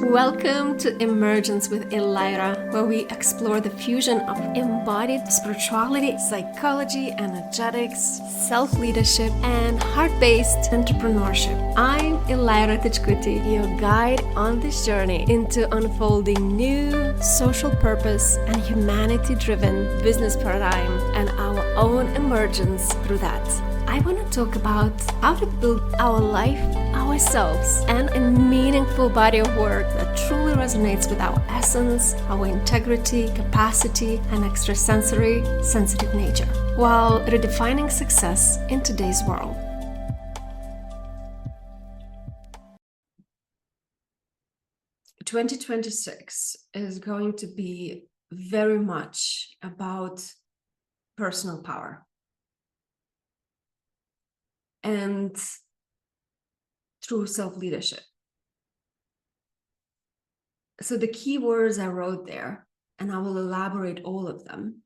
Welcome to Emergence with Elaira, where we explore the fusion of embodied spirituality, psychology, energetics, self-leadership, and heart-based entrepreneurship. I'm Elaira Tichkuti, your guide on this journey into unfolding new social purpose and humanity-driven business paradigm and our own emergence through that. I want to talk about how to build our life, ourselves, and a meaningful body of work that truly resonates with our essence, our integrity, capacity, and extrasensory sensitive nature, while redefining success in today's world. "2026 is going to be very much about personal power. And through self-leadership. So the key words I wrote there, and I will elaborate all of them,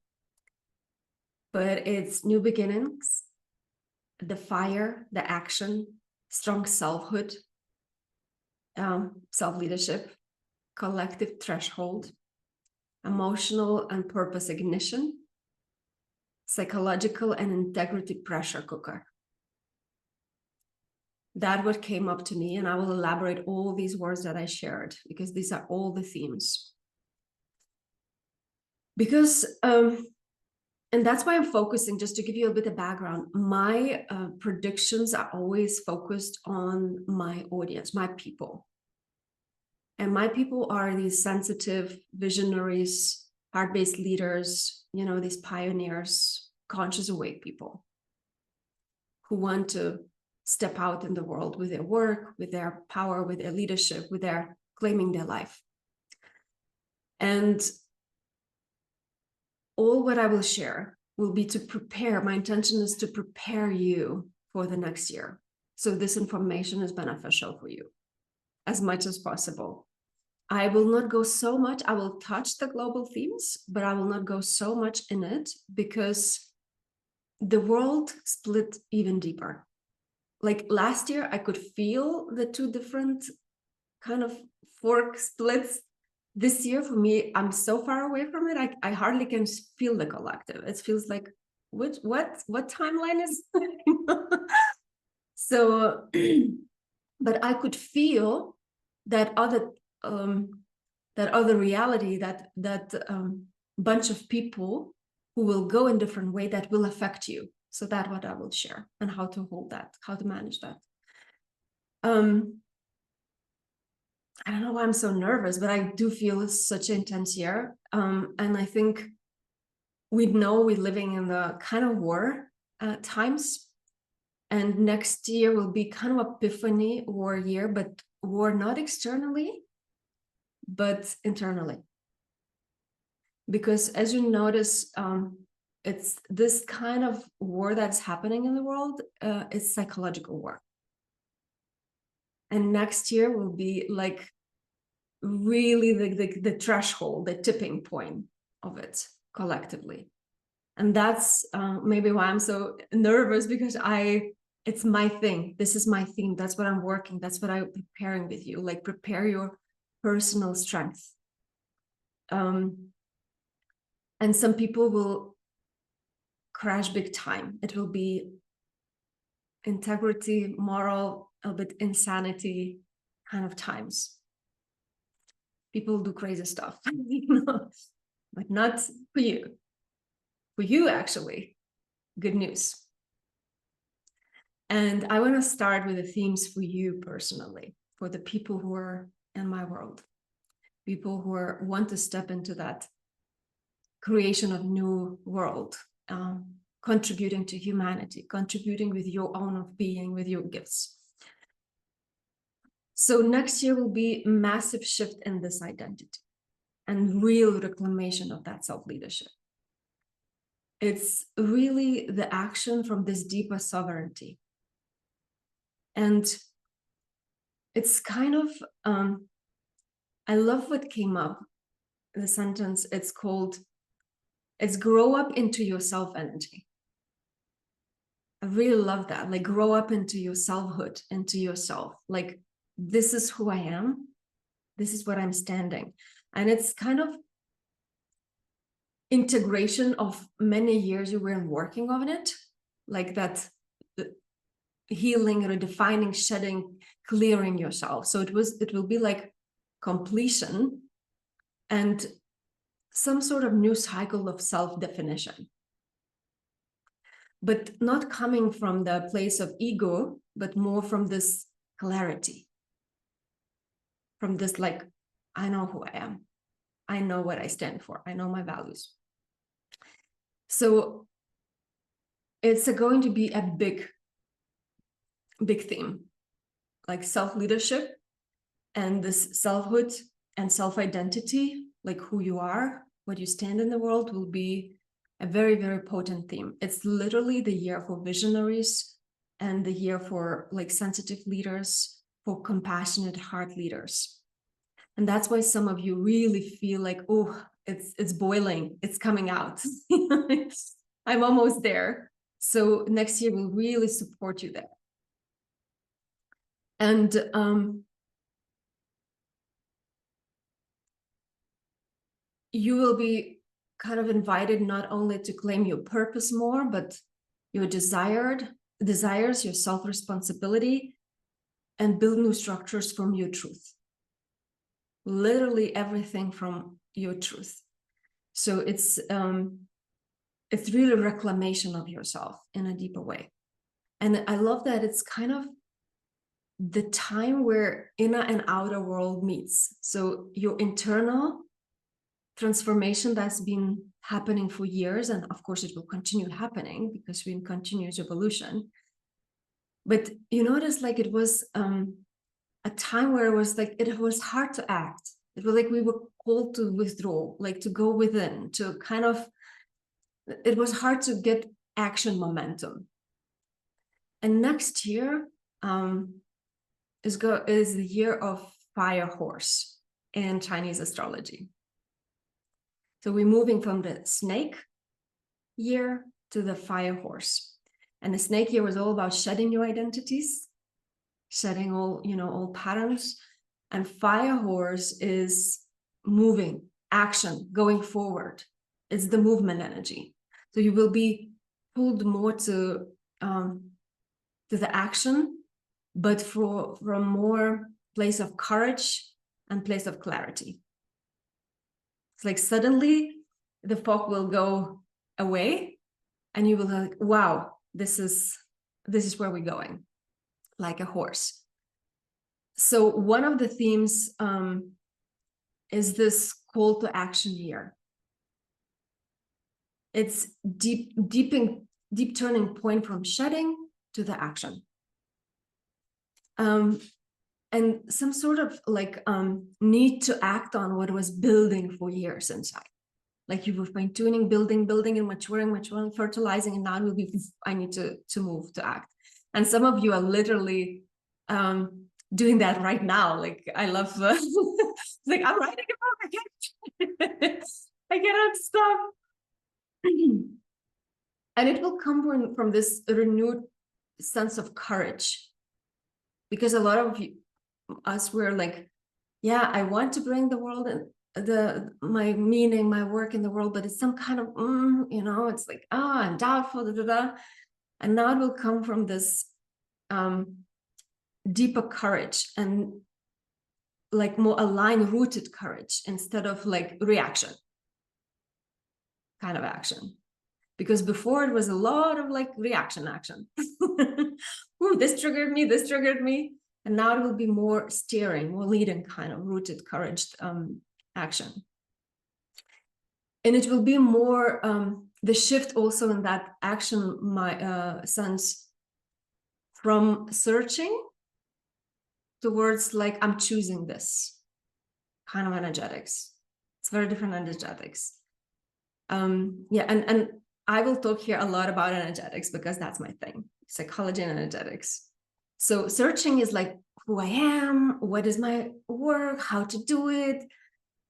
but it's new beginnings, the fire, the action, strong selfhood, self-leadership, collective threshold, emotional and purpose ignition, psychological and integrity pressure cooker. That what came up to me, and I will elaborate all these words that I shared because these are all the themes. Because, and that's why I'm focusing, just to give you a bit of background, my predictions are always focused on my audience, my people. And my people are these sensitive visionaries, heart-based leaders, these pioneers, conscious awake people who want to step out in the world with their work, with their power, with their leadership, with their claiming their life. And all what I will share will be to prepare. My intention is to prepare you for the next year. So this information is beneficial for you as much as possible. I will not go so much. I will touch the global themes, but I will not go so much in it because the world split even deeper. Like last year, I could feel the two different kind of fork splits. This year, for me, I'm so far away from it. I hardly can feel the collective. It feels like, what timeline is? So, but I could feel that other reality, that bunch of people who will go in different way that will affect you. So that's what I will share, and how to hold that, how to manage that. I don't know why I'm so nervous, but I do feel such an intense year. And I think we know we're living in the kind of war times. And next year will be kind of epiphany war year, but war not externally, but internally. Because as you notice, it's this kind of war that's happening in the world is psychological war. And next year will be like really the threshold, the tipping point of it collectively. And that's maybe why I'm so nervous, because it's my thing. This is my theme. That's what I'm working. That's what I'm preparing with you. Like, prepare your personal strength. And some people will crash big time. It will be integrity, moral, a bit insanity kind of times. People do crazy stuff, but not for you. For you, actually, good news. And I want to start with the themes for you personally, for the people who are in my world, people who want to step into that creation of new world, contributing to humanity, contributing with your own of being, with your gifts. So next year will be a massive shift in this identity and real reclamation of that self-leadership. It's really the action from this deeper sovereignty. And it's kind of, I love what came up, the sentence, it's grow up into your self-energy. I really love that, like grow up into your selfhood, into yourself. Like, this is who I am. This is what I'm standing. And it's kind of integration of many years you were working on it, like that healing, redefining, shedding, clearing yourself. So it will be like completion and some sort of new cycle of self-definition, but not coming from the place of ego, but more from this clarity, from this like, I know who I am, I know what I stand for, I know my values. So it's going to be a big theme, like self-leadership and this selfhood and self-identity, like who you are, what you stand in the world, will be a very, very potent theme. It's literally the year for visionaries and the year for like sensitive leaders, for compassionate heart leaders. And that's why some of you really feel like, oh, it's boiling, it's coming out. I'm almost there. So next year will really support you there. And you will be kind of invited not only to claim your purpose more, but your desires, your self-responsibility, and build new structures from your truth. Literally everything from your truth. So it's really reclamation of yourself in a deeper way. And I love that it's kind of the time where inner and outer world meets. So your internal transformation that's been happening for years, and of course it will continue happening because we're in continuous evolution. But you notice like it was a time where it was like, it was hard to act. It was like we were called to withdraw, like to go within, to kind of, it was hard to get action momentum. And next year is the year of fire horse in Chinese astrology. So we're moving from the snake year to the fire horse. And the snake year was all about shedding your identities, shedding all, all patterns. And fire horse is moving, action, going forward. It's the movement energy. So you will be pulled more to the action, but from more place of courage and place of clarity. It's like suddenly the fog will go away and you will be like, wow, this is where we're going, like a horse. So one of the themes is this call to action year. It's deep turning point from shedding to the action. And some sort of like need to act on what was building for years inside. Like you were fine tuning, building and maturing, fertilizing, and now it will be, I need to move, to act. And some of you are literally doing that right now. Like I love, like I'm writing a book, I cannot stop. And it will come from this renewed sense of courage. Because a lot of us were like, yeah, I want to bring the world and my meaning, my work in the world, but it's some kind of, it's like, I'm doubtful, And now it will come from this deeper courage and like more aligned, rooted courage instead of like reaction kind of action. Because before it was a lot of like reaction action. Ooh, this triggered me. And now it will be more steering, more leading kind of rooted courage action. And it will be more the shift also in that action sense from searching towards like, I'm choosing this kind of energetics. It's very different energetics. Yeah, and I will talk here a lot about energetics because that's my thing, psychology and energetics. So searching is like who I am, what is my work, how to do it,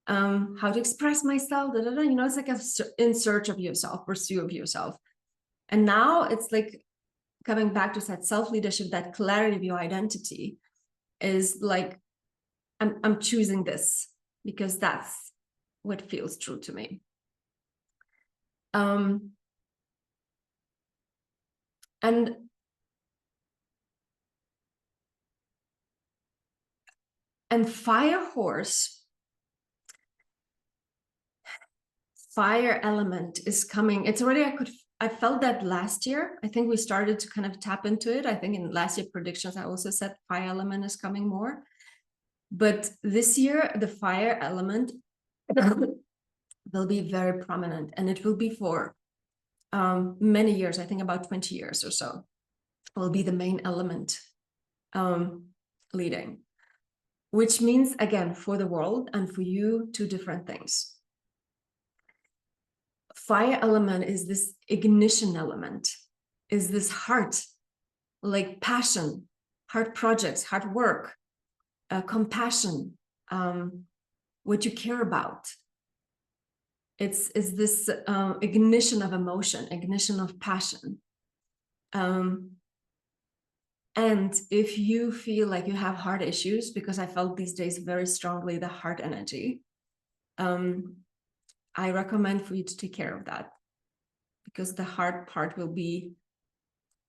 how to express myself, it's like in search of yourself, pursuit of yourself. And now it's like coming back to that self-leadership, that clarity of your identity is like I'm choosing this because that's what feels true to me. And fire horse, fire element is coming. It's already, I felt that last year. I think we started to kind of tap into it. I think in last year predictions, I also said fire element is coming more. But this year, the fire element will be very prominent, and it will be for many years. I think about 20 years or so will be the main element leading, which means, again, for the world and for you, two different things. Fire element is this ignition element, is this heart, like passion, heart projects, hard work, compassion, what you care about. It's this ignition of emotion, ignition of passion. And if you feel like you have heart issues, because I felt these days very strongly the heart energy, I recommend for you to take care of that, because the heart part will be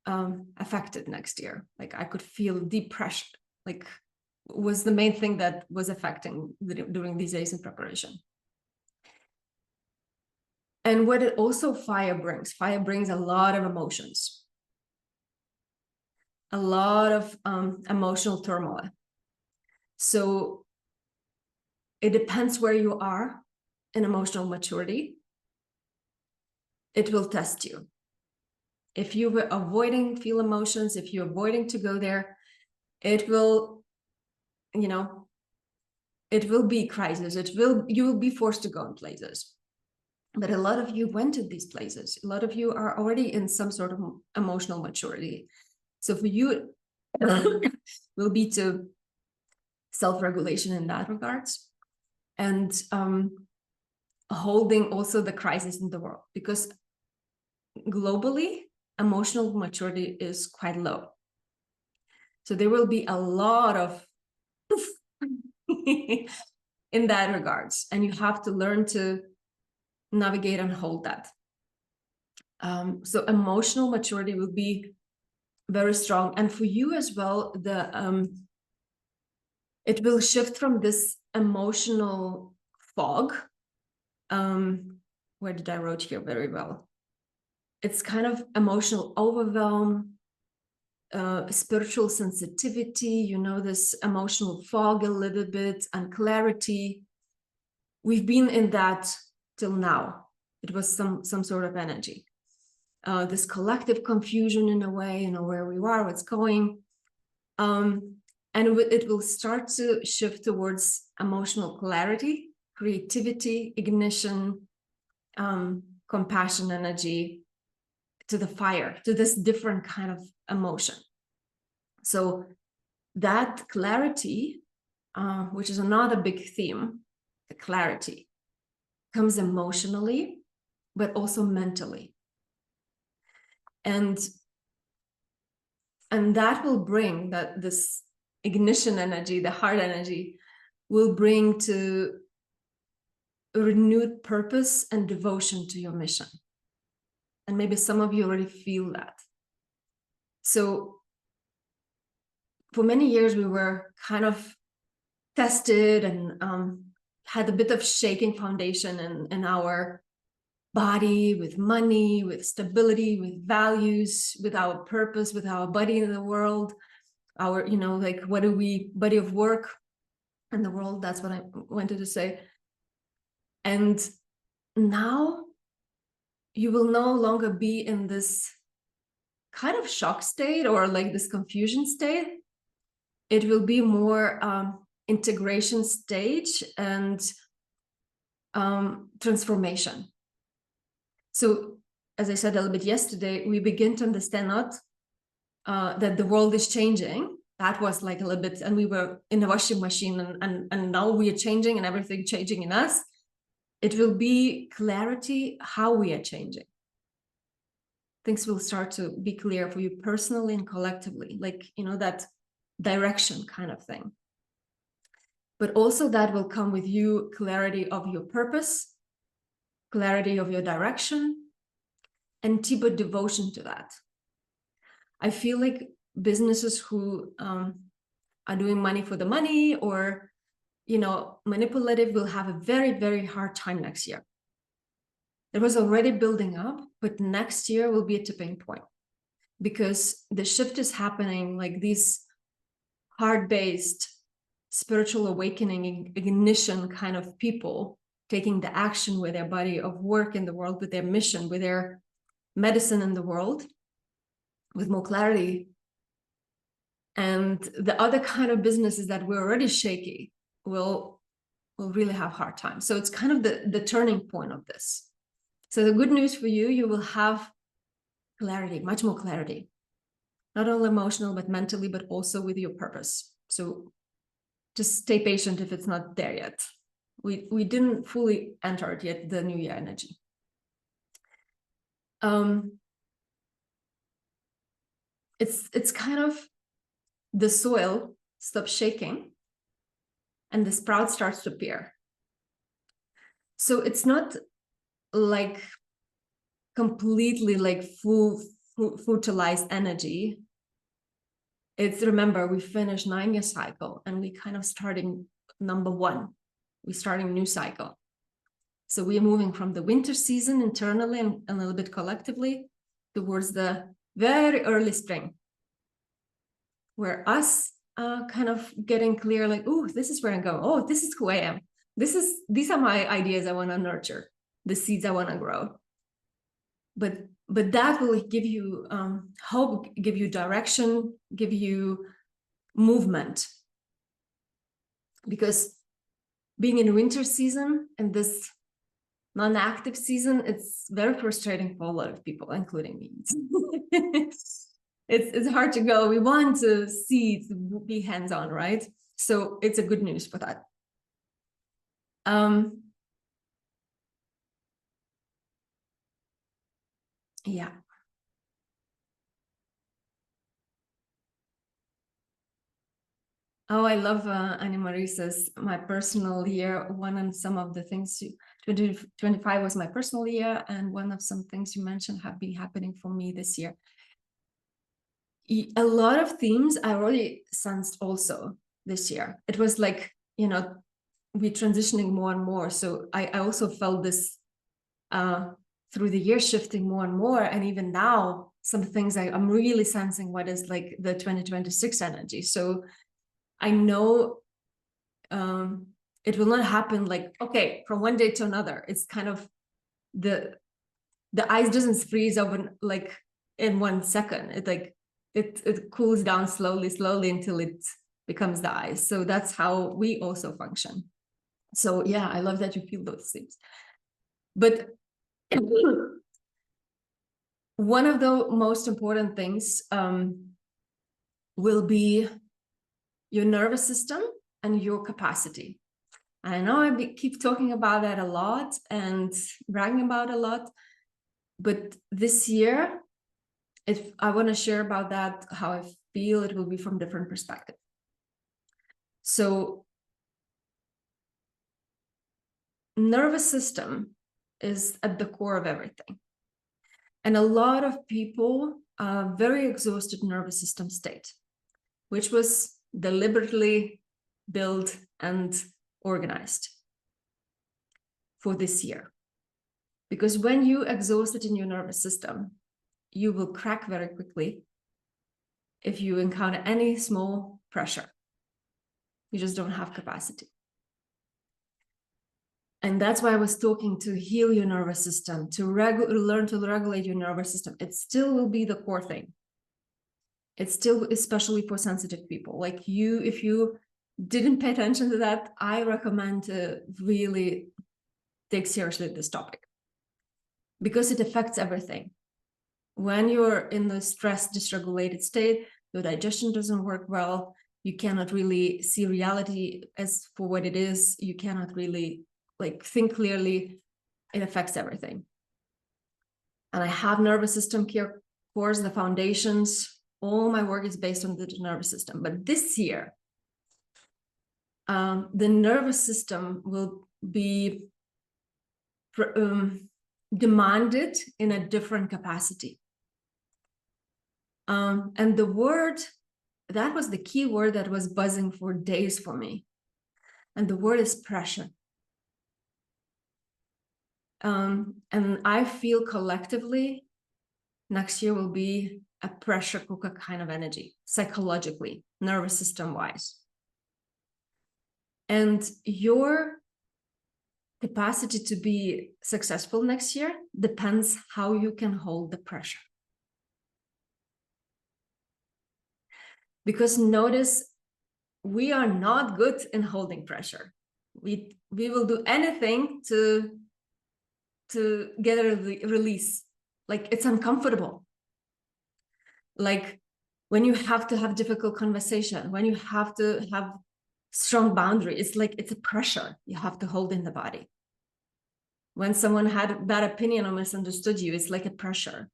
affected next year. Like I could feel depression, like was the main thing that was affecting during these days in preparation. And what it also fire brings a lot of emotions, a lot of emotional turmoil. So it depends where you are in emotional maturity. It will test you. If you were avoiding feel emotions, if you're avoiding to go there, it will, it will be crisis. You will be forced to go in places. But a lot of you went to these places. A lot of you are already in some sort of emotional maturity. So for you, will be to self-regulation in that regards, and holding also the crisis in the world, because globally, emotional maturity is quite low. So there will be a lot of in that regards, and you have to learn to navigate and hold that. So emotional maturity will be very strong, and for you as well, it will shift from this emotional fog. Where did I wrote here very well? It's kind of emotional overwhelm, spiritual sensitivity, this emotional fog a little bit, and clarity. We've been in that till now. It was some sort of energy. This collective confusion in a way, where we are, what's going. And it will start to shift towards emotional clarity, creativity, ignition, compassion, energy, to the fire, to this different kind of emotion. So that clarity, which is another big theme, the clarity, comes emotionally, but also mentally. And that will bring this ignition energy, the heart energy, will bring to a renewed purpose and devotion to your mission. And maybe some of you already feel that. So for many years, we were kind of tested and had a bit of shaking foundation in our body, with money, with stability, with values, with our purpose, with our body in the world, our, what do we, body of work in the world, that's what I wanted to say. And now you will no longer be in this kind of shock state or like this confusion state. It will be more integration stage and transformation. So as I said a little bit yesterday, we begin to understand not that the world is changing. That was like a little bit, and we were in a washing machine, and now we are changing and everything changing in us. It will be clarity how we are changing. Things will start to be clear for you personally and collectively, like, that direction kind of thing. but also that will come with you clarity of your purpose, clarity of your direction, and deeper devotion to that. I feel like businesses who are doing money for the money or, manipulative will have a very, very hard time next year. It was already building up, but next year will be a tipping point because the shift is happening, like these heart-based spiritual awakening, ignition kind of people taking the action with their body of work in the world, with their mission, with their medicine in the world, with more clarity. And the other kind of businesses that were already shaky will really have hard time. So it's kind of the turning point of this. So the good news for you, you will have clarity, much more clarity, not only emotional, but mentally, but also with your purpose. So just stay patient if it's not there yet. We didn't fully enter it yet, the new year energy. It's kind of the soil stops shaking and the sprout starts to appear. So it's not like completely like full fertilized energy. It's, remember, we finished 9-year cycle and we kind of starting number 1. We're starting a new cycle. So we're moving from the winter season internally and a little bit collectively towards the very early spring, where us kind of getting clear, like, oh, this is where I'm going. Oh, this is who I am. These are my ideas I want to nurture, the seeds I want to grow. But that will give you hope, give you direction, give you movement. Because being in winter season and this non-active season, it's very frustrating for a lot of people, including me. It's hard to go. We want to see, to be hands-on, right? So it's a good news for that. Yeah. Oh, I love Annie Marie says my personal year. One of some of the things 2025 was my personal year, and one of some things you mentioned have been happening for me this year. A lot of themes I already sensed also this year. It was like, we're transitioning more and more. So I also felt this through the year shifting more and more. And even now, some things I'm really sensing what is like the 2026 energy. So I know it will not happen like, okay, from one day to another. It's kind of the ice doesn't freeze over like in 1 second. It like it cools down slowly until it becomes the ice. So that's how we also function. So yeah, I love that you feel those things. But one of the most important things will be your nervous system and your capacity. I know I keep talking about that a lot and bragging about a lot, but this year, if I want to share about that, how I feel, it will be from different perspective. So nervous system is at the core of everything. And a lot of people are very exhausted nervous system state, which was deliberately built and organized for this year. Because when you exhausted in your nervous system, you will crack very quickly if you encounter any small pressure. You just don't have capacity. And that's why I was talking to heal your nervous system, to learn to regulate your nervous system. It still will be the core thing. It's still, especially for sensitive people like you, if you didn't pay attention to that, I recommend to really take seriously this topic because it affects everything. When you're in the stress dysregulated state, your digestion doesn't work well. You cannot really see reality as for what it is. You cannot really like think clearly. It affects everything. And I have nervous system care course, the foundations. All my work is based on the nervous system. But this year, the nervous system will be demanded in a different capacity. And the word, that was the key word that was buzzing for days for me. And the word is pressure. And I feel collectively next year will be a pressure cooker kind of energy, psychologically, nervous system wise. And your capacity to be successful next year depends how you can hold the pressure. Because notice, we are not good in holding pressure. We will do anything to get a release. Like, it's uncomfortable. Like when you have to have difficult conversation, when you have to have strong boundary, it's like it's a pressure you have to hold in the body. When someone had a bad opinion or misunderstood you, it's like a pressure.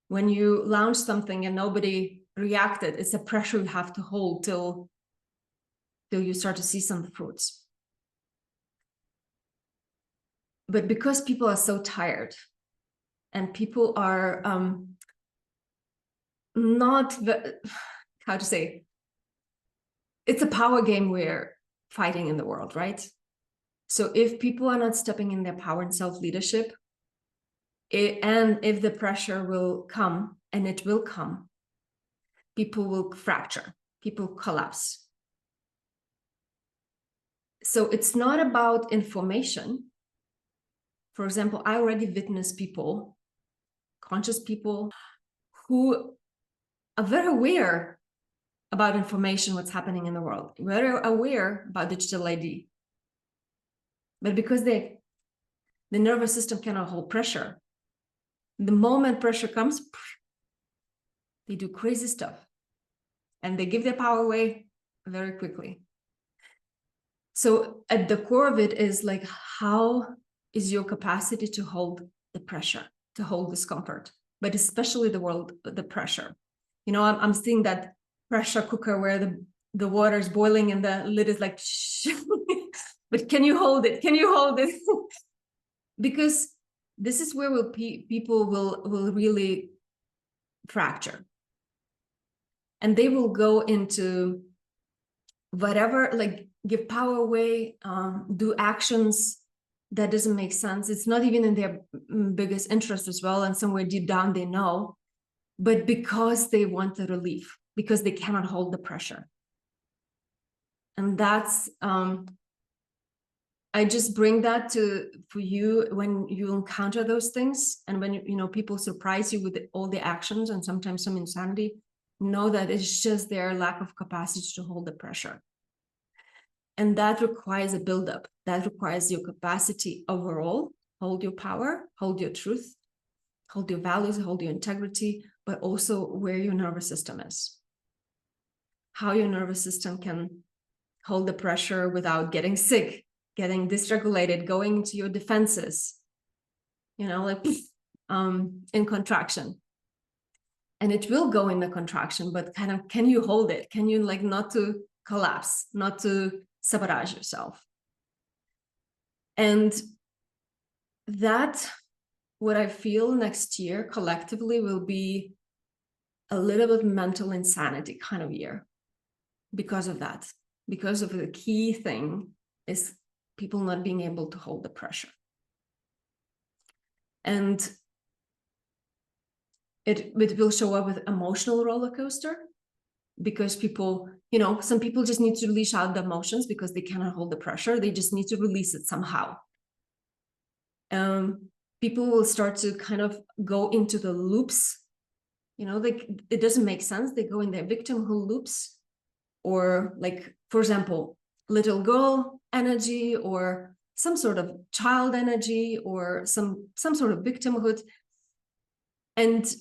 When you launch something and nobody reacted, it's a pressure you have to hold till you start to see some fruits. But because people are so tired and people are not, how to say, it's a power game we're fighting in the world, right? So if people are not stepping in their power and self-leadership, and if the pressure will come, and it will come, people will fracture, people collapse. So it's not about information. For example, I already witnessed people, conscious people, who are very aware about information, what's happening in the world, very aware about digital ID. But because the nervous system cannot hold pressure, the moment pressure comes, they do crazy stuff. And they give their power away very quickly. So at the core of it is like, how is your capacity to hold the pressure, to hold discomfort, but especially the pressure. You know, I'm seeing that pressure cooker where the water is boiling and the lid is like, shh. But can you hold it? Can you hold it? Because this is where people will really fracture. And they will go into whatever, like give power away, do actions that doesn't make sense. It's not even in their biggest interest as well. And somewhere deep down, they know, but because they want the relief, because they cannot hold the pressure. And that's, I just bring that for you when you encounter those things. And when, you know, people surprise you with all the actions and sometimes some insanity, know that it's just their lack of capacity to hold the pressure. And that requires a buildup. That requires your capacity overall, hold your power, hold your truth, hold your values, hold your integrity, but also where your nervous system is. How your nervous system can hold the pressure without getting sick, getting dysregulated, going into your defenses, you know, like in contraction. And it will go in the contraction, but kind of, can you hold it? Can you, like, not to collapse, not to sabotage yourself? And that, what I feel next year collectively will be a little bit mental insanity kind of year because of that, because of the key thing is people not being able to hold the pressure. And it will show up with emotional roller coaster, because people, you know, some people just need to release out the emotions because they cannot hold the pressure. They just need to release it somehow. People will start to kind of go into the loops, you know, like it doesn't make sense. They go in their victimhood loops, or like, for example, little girl energy or some sort of child energy or some sort of victimhood. And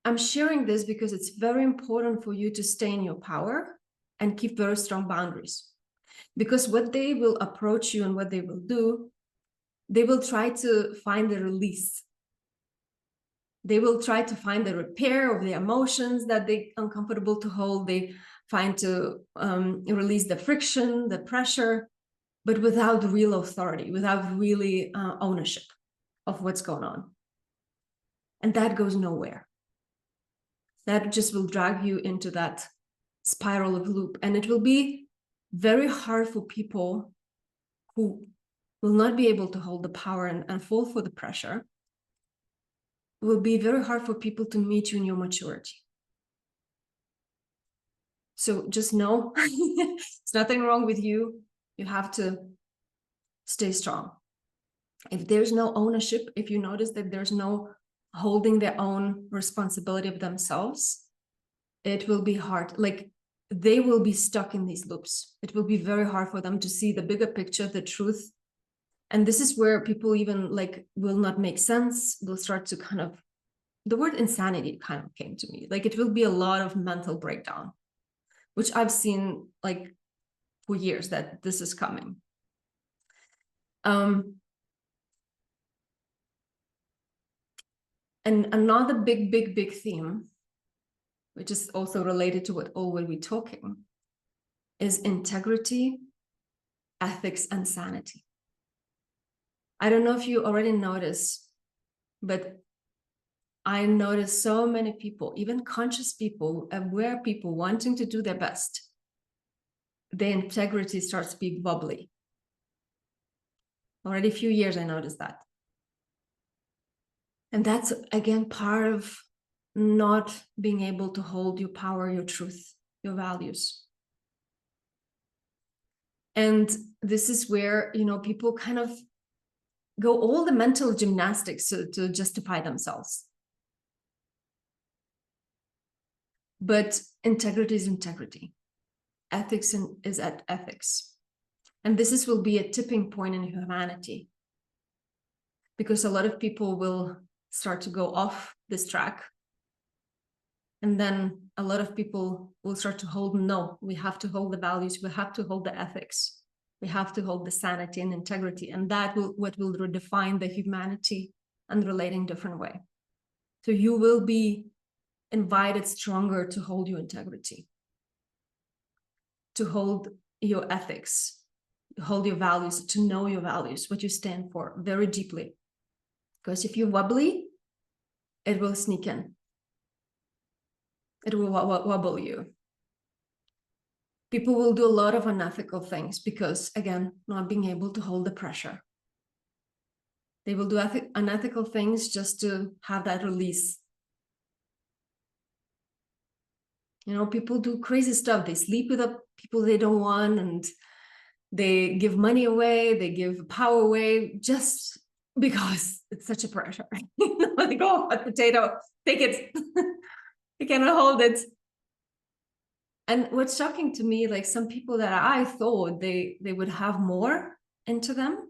I'm sharing this because it's very important for you to stay in your power and keep very strong boundaries. Because what they will approach you and what they will do, they will try to find the release. They will try to find the repair of the emotions that they're uncomfortable to hold. They find to release the friction, the pressure, but without real authority, without really ownership of what's going on. And that goes nowhere. That just will drag you into that spiral of loop. And it will be very hard for people who will not be able to hold the power and fall for the pressure. It will be very hard for people to meet you in your maturity. So just know it's nothing wrong with you. You have to stay strong. If there's no ownership, if you notice that there's no holding their own responsibility of themselves, it will be hard. Like they will be stuck in these loops. It will be very hard for them to see the bigger picture, the truth. And this is where people even like will not make sense. They'll start to kind of, the word insanity kind of came to me. Like it will be a lot of mental breakdown, which I've seen like for years that this is coming. And another big theme, which is also related to what all will be talking, is integrity, ethics, and sanity. I don't know if you already noticed, but I notice so many people, even conscious people, aware people wanting to do their best, their integrity starts to be bubbly. Already a few years I noticed that. And that's, again, part of not being able to hold your power, your truth, your values. And this is where, you know, people kind of go all the mental gymnastics to justify themselves. But integrity is integrity. Ethics is at ethics. And this will be a tipping point in humanity. Because a lot of people will start to go off this track. And then a lot of people will start to hold, no, we have to hold the values, we have to hold the ethics, we have to hold the sanity and integrity. And that will what will redefine the humanity and relating different way. So you will be invited stronger to hold your integrity, to hold your ethics, hold your values, to know your values, what you stand for very deeply. Because if you're wobbly, it will sneak in. It will wobble you. People will do a lot of unethical things because, again, not being able to hold the pressure. They will do unethical things just to have that release. You know, people do crazy stuff. They sleep with people they don't want, and they give money away, they give power away just because it's such a pressure. Like, oh, hot potato, take it. You cannot hold it. And what's shocking to me, like some people that I thought they would have more into them,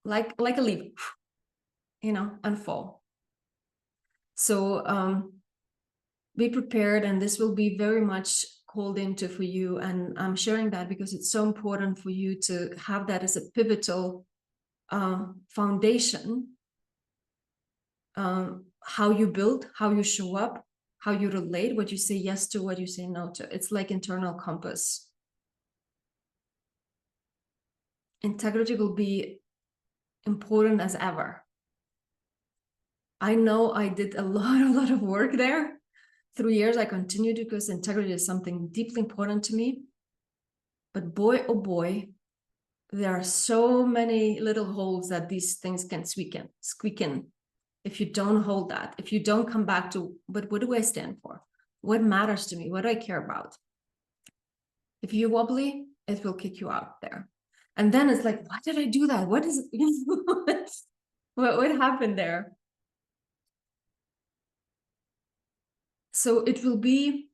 like a leaf, you know, and fall. So be prepared, and this will be very much called into for you. And I'm sharing that because it's so important for you to have that as a pivotal foundation. How you build, how you show up, how you relate, what you say yes to, what you say no to. It's like internal compass. Integrity will be important as ever. I know I did a lot of work there. 3 years I continued because integrity is something deeply important to me. But boy, oh boy, there are so many little holes that these things can squeak in. If you don't hold that, if you don't come back to, but what do I stand for? What matters to me? What do I care about? If you're wobbly, it will kick you out there. And then it's like, why did I do that? What is it? what happened there? So it will be,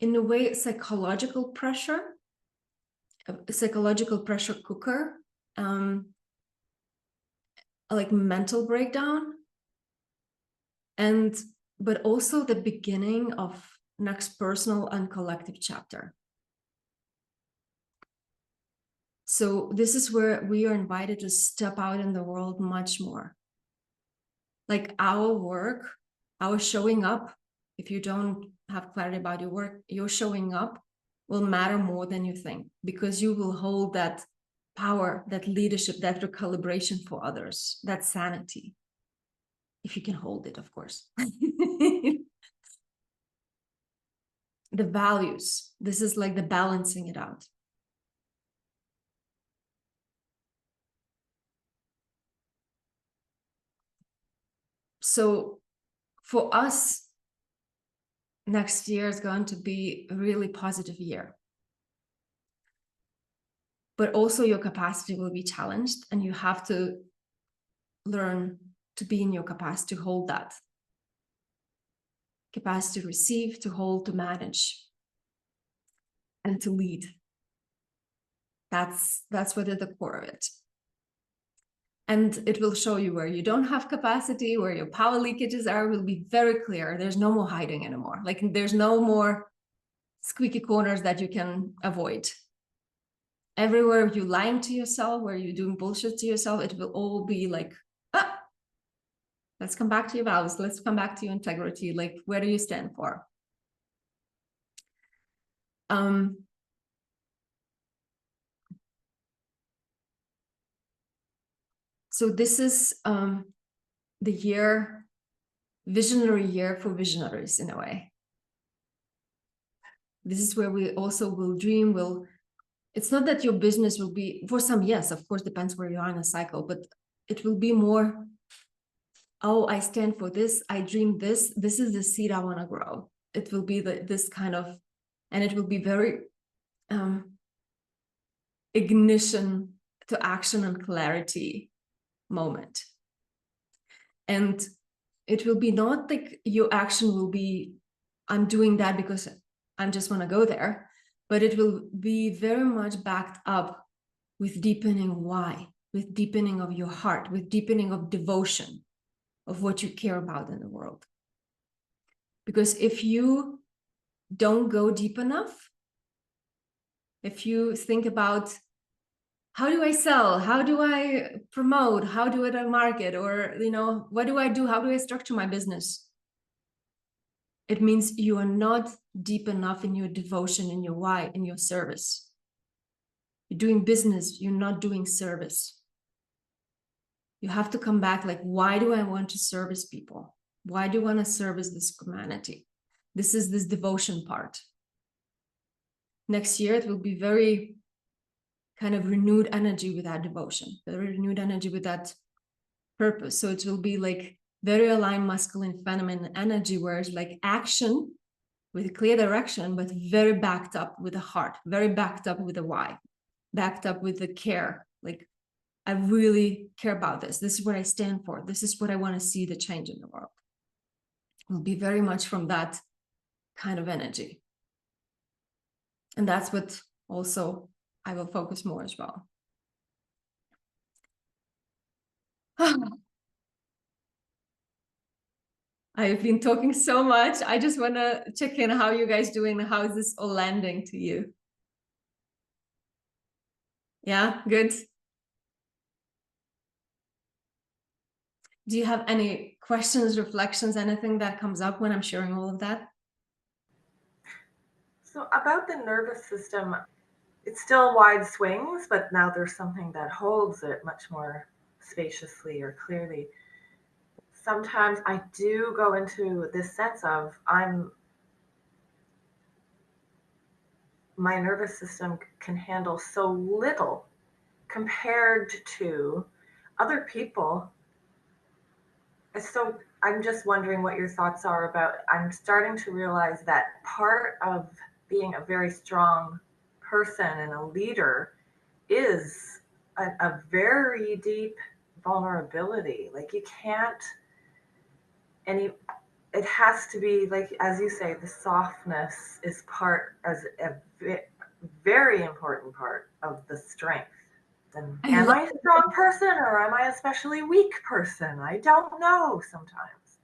in a way, psychological pressure, a psychological pressure cooker, like mental breakdown, but also the beginning of next personal and collective chapter. So this is where we are invited to step out in the world much more. Like our work, our showing up if you don't have clarity about your work, your showing up will matter more than you think, because you will hold that power, that leadership, that recalibration for others, that sanity. If you can hold it, of course. The values, this is like the balancing it out. So for us, next year is going to be a really positive year. But also your capacity will be challenged, and you have to learn to be in your capacity to hold that. Capacity to receive, to hold, to manage, and to lead. That's what is the core of it. And it will show you where you don't have capacity, where your power leakages are, will be very clear. There's no more hiding anymore. Like there's no more squeaky corners that you can avoid. Everywhere you're lying to yourself, where you're doing bullshit to yourself, it will all be like, ah, let's come back to your values. Let's come back to your integrity. Like, where do you stand for? So this is the year, visionary year for visionaries in a way. This is where we also will dream, it's not that your business will be, for some, yes, of course, depends where you are in a cycle, but it will be more, oh, I stand for this, I dream this is the seed I want to grow. It will be this kind of, and it will be very ignition to action and clarity moment. And it will be not like your action will be, I'm doing that because I just want to go there, but it will be very much backed up with deepening why, with deepening of your heart, with deepening of devotion of what you care about in the world. Because if you don't go deep enough, if you think about how do I sell, how do I promote, how do I market, or what do I do, how do I structure my business, it means you are not deep enough in your devotion, in your why, in your service. You're doing business, you're not doing service. You have to come back like, why do I want to service people? Why do I want to service this humanity? This is this devotion part. Next year, it will be very kind of renewed energy with that devotion, very renewed energy with that purpose. So it will be like very aligned masculine, feminine energy, where it's like action with a clear direction, but very backed up with a heart, very backed up with a why, backed up with the care. Like, I really care about this. This is what I stand for. This is what I want to see the change in the world. It will be very much from that kind of energy. And that's what also I will focus more as well. I've been talking so much. I just want to check in how you guys doing. How is this all landing to you? Yeah, good. Do you have any questions, reflections, anything that comes up when I'm sharing all of that? So about the nervous system, it's still wide swings, but now there's something that holds it much more spaciously or clearly. Sometimes I do go into this sense of my nervous system can handle so little compared to other people. So I'm just wondering what your thoughts are about, I'm starting to realize that part of being a very strong person and a leader is a very deep vulnerability. Like you can't, it has to be like, as you say, the softness is as a very important part of the strength. And am I a strong person or am I a especially weak person? I don't know sometimes.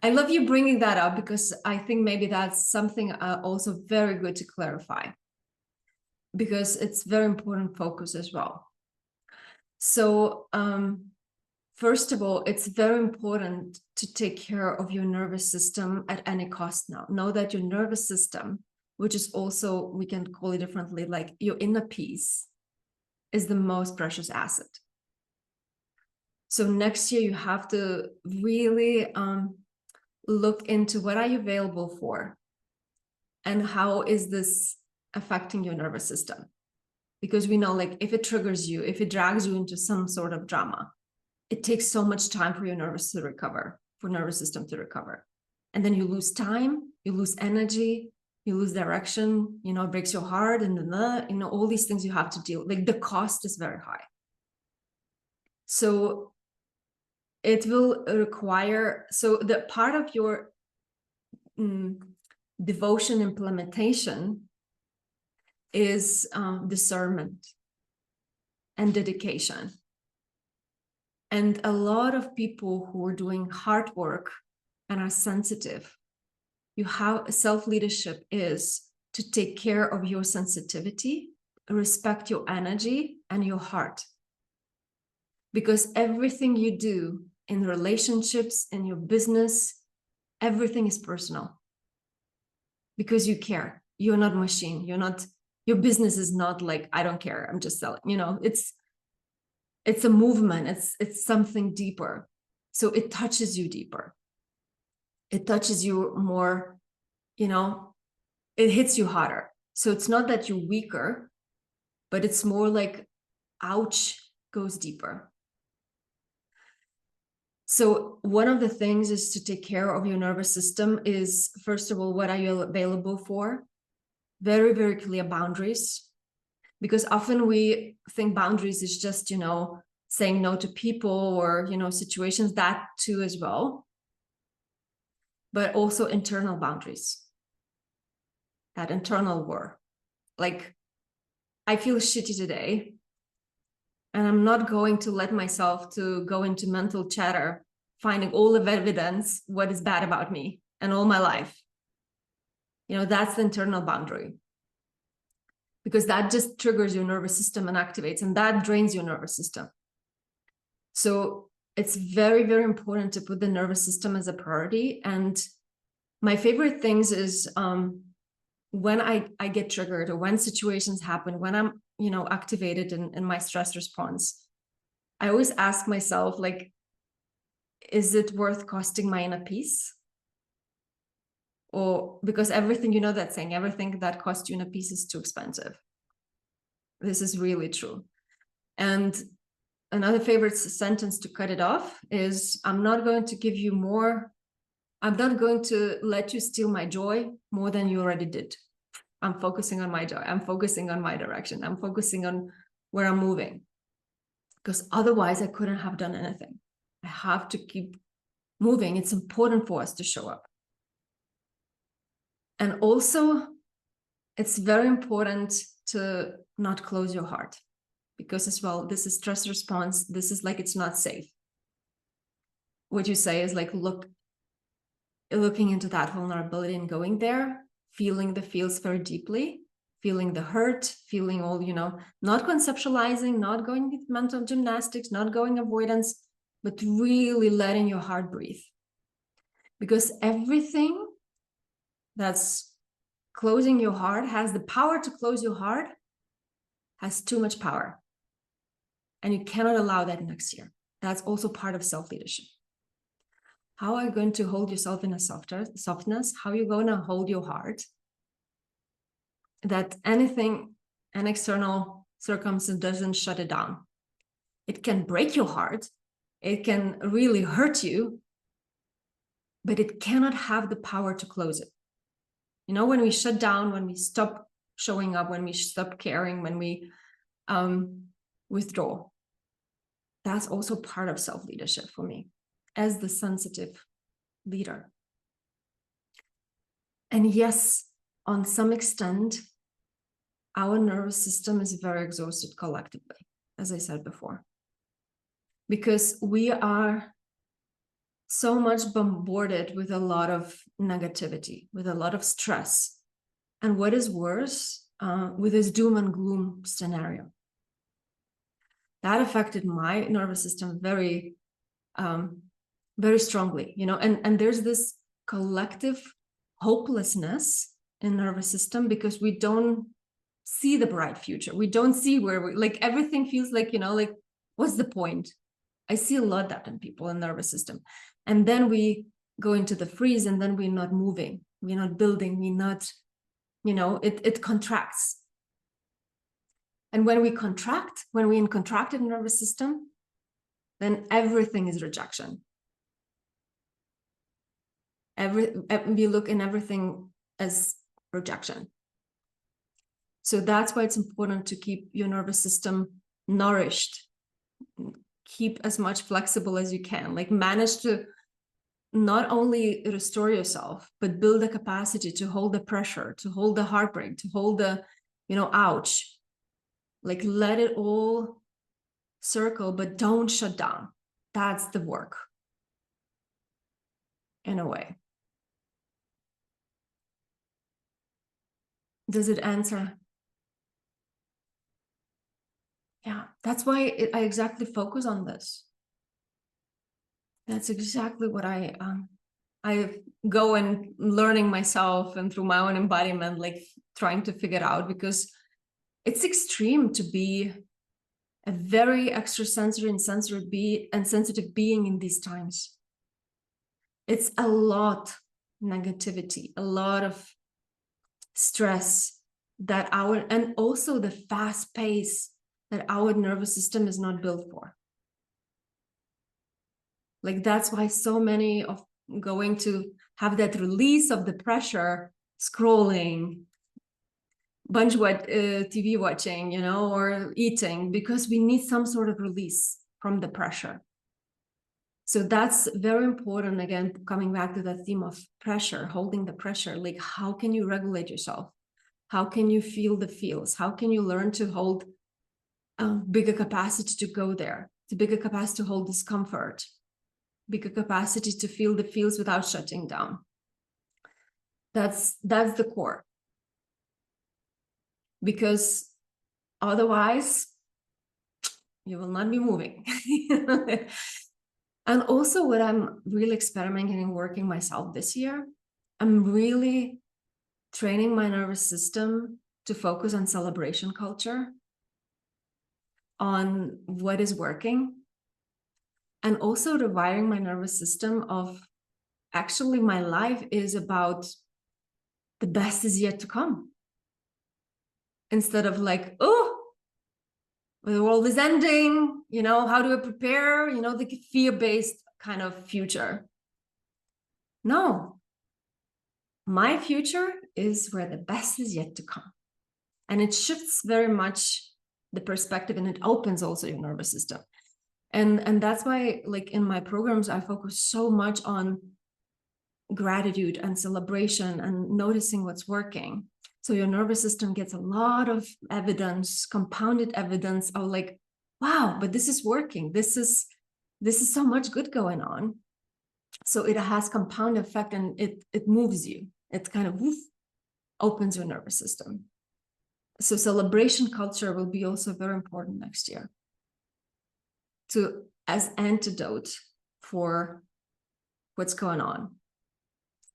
I love you bringing that up, because I think maybe that's something also very good to clarify, because it's very important focus as well. So first of all, it's very important to take care of your nervous system at any cost now. Know that your nervous system, which is also, we can call it differently, like your inner peace, is the most precious asset. So next year, you have to really look into what are you available for and how is this affecting your nervous system? Because we know, like, if it triggers you, if it drags you into some sort of drama, it takes so much time for your nervous system to recover. And then you lose time, you lose energy, you lose direction, it breaks your heart, and all these things you have to deal. Like, the cost is very high. So it will require, so the part of your devotion implementation is discernment and dedication. And a lot of people who are doing hard work and are sensitive, you have self-leadership is to take care of your sensitivity, respect your energy and your heart. Because everything you do in relationships, in your business, everything is personal. Because you care. You're not a machine. Your business is not like, I don't care, I'm just selling. It's a movement. It's something deeper. So it touches you deeper. It touches you more, it hits you harder. So it's not that you're weaker, but it's more like, ouch, goes deeper. So one of the things is to take care of your nervous system is, first of all, what are you available for? Very, very clear boundaries. Because often we think boundaries is just, saying no to people or, situations, that too as well. But also internal boundaries. That internal war. Like, I feel shitty today. And I'm not going to let myself to go into mental chatter, finding all of evidence what is bad about me and all my life. That's the internal boundary. Because that just triggers your nervous system and activates, and that drains your nervous system. So it's very, very important to put the nervous system as a priority. And my favorite things is when I get triggered, or when situations happen, when I'm activated in my stress response, I always ask myself, like, is it worth costing my inner peace? Or because everything, that saying, everything that costs you inner peace is too expensive. This is really true. And another favorite sentence to cut it off is, I'm not going to give you more. I'm not going to let you steal my joy more than you already did. I'm focusing on my joy. I'm focusing on my direction. I'm focusing on where I'm moving. Because otherwise I couldn't have done anything. I have to keep moving. It's important for us to show up. And also, it's very important to not close your heart. Because as well, this is stress response. This is like, it's not safe. What you say is like, looking into that vulnerability and going there, feeling the feels very deeply, feeling the hurt, feeling all, not conceptualizing, not going with mental gymnastics, not going avoidance, but really letting your heart breathe. Because everything that's closing your heart, has the power to close your heart, has too much power. And you cannot allow that next year. That's also part of self-leadership. How are you going to hold yourself in a softness? How are you going to hold your heart? That anything, an external circumstance doesn't shut it down. It can break your heart. It can really hurt you, but it cannot have the power to close it. When we shut down, when we stop showing up, when we stop caring, when we withdraw, that's also part of self-leadership for me as the sensitive leader. And yes, on some extent, our nervous system is very exhausted collectively, as I said before, because we are so much bombarded with a lot of negativity, with a lot of stress. And what is worse, with this doom and gloom scenario. That affected my nervous system very very strongly, and there's this collective hopelessness in nervous system because we don't see the bright future. We don't see where we, like, everything feels like, like, what's the point? I see a lot of that in people in nervous system. And then we go into the freeze, and then we're not moving, we're not building, we're not, it contracts. And when we contract, when we're in contracted nervous system, then everything is rejection. We look in everything as rejection. So that's why it's important to keep your nervous system nourished, keep as much flexible as you can, like manage to not only restore yourself, but build the capacity to hold the pressure, to hold the heartbreak, to hold the, ouch, like let it all circle, but don't shut down. That's the work, in a way. Does it answer? Yeah, that's why I exactly focus on this. That's exactly what I go and learning myself and through my own embodiment, like trying to figure out, because it's extreme to be a very extrasensory and sensitive being in these times. It's a lot negativity, a lot of stress that and also the fast pace that our nervous system is not built for. Like, that's why so many of going to have that release of the pressure, scrolling, TV watching, or eating, because we need some sort of release from the pressure. So that's very important. Again, coming back to that theme of pressure, holding the pressure, like how can you regulate yourself? How can you feel the feels? How can you learn to hold bigger capacity to go there, to bigger capacity to hold discomfort, bigger capacity to feel the feels without shutting down? That's the core. Because otherwise, you will not be moving. And also what I'm really experimenting and working myself this year, I'm really training my nervous system to focus on celebration culture, on what is working, and also rewiring my nervous system of actually my life is about the best is yet to come. Instead of like, oh, the world is ending, how do I prepare, the fear-based kind of future. No, my future is where the best is yet to come. And it shifts very much the perspective, and it opens also your nervous system. And that's why, like, in my programs, I focus so much on gratitude and celebration and noticing what's working. So your nervous system gets a lot of evidence, compounded evidence of like, wow, but this is working. This is so much good going on. So it has compound effect, and it moves you. It kind of opens your nervous system. So celebration culture will be also very important next year, as antidote for what's going on,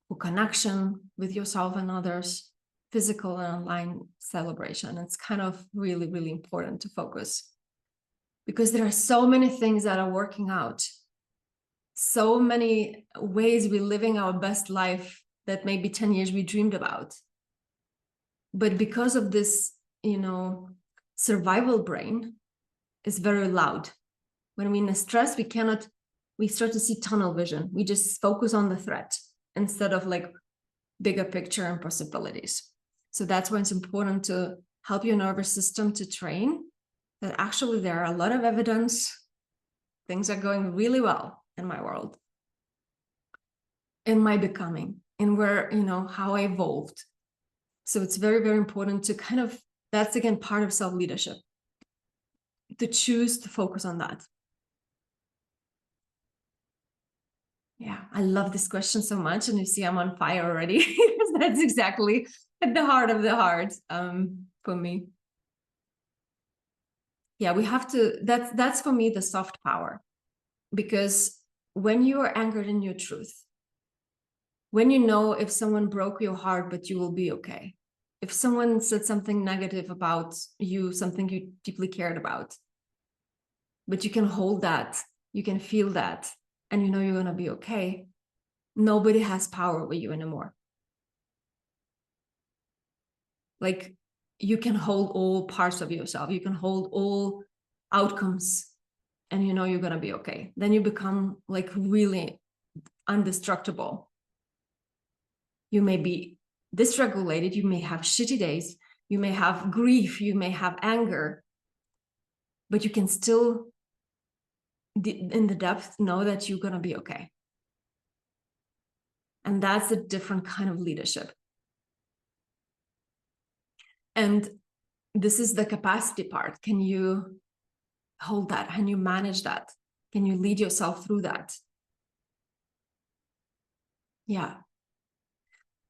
for connection with yourself and others, physical and online celebration. It's kind of really, really important to focus, because there are so many things that are working out, so many ways we're living our best life that maybe 10 years we dreamed about. But because of this, survival brain is very loud. When we're in stress, we start to see tunnel vision. We just focus on the threat instead of like bigger picture and possibilities. So that's why it's important to help your nervous system to train that actually there are a lot of evidence. Things are going really well in my world, in my becoming, in where, how I evolved. So it's very, very important to kind of, that's again part of self-leadership, to choose to focus on that. Yeah, I love this question so much. And you see, I'm on fire already. That's exactly at the heart of the heart for me. Yeah, we have to, that's for me the soft power, because when you are anchored in your truth, when you know if someone broke your heart, but you will be okay. If someone said something negative about you, something you deeply cared about, but you can hold that, you can feel that, and you know you're going to be okay, nobody has power over you anymore. Like, you can hold all parts of yourself, you can hold all outcomes, and you know you're going to be okay. Then you become like really indestructible. You may be dysregulated, you may have shitty days, you may have grief, you may have anger, but you can still, in the depth, know that you're going to be okay. And that's a different kind of leadership. And this is the capacity part. Can you hold that? Can you manage that? Can you lead yourself through that? Yeah.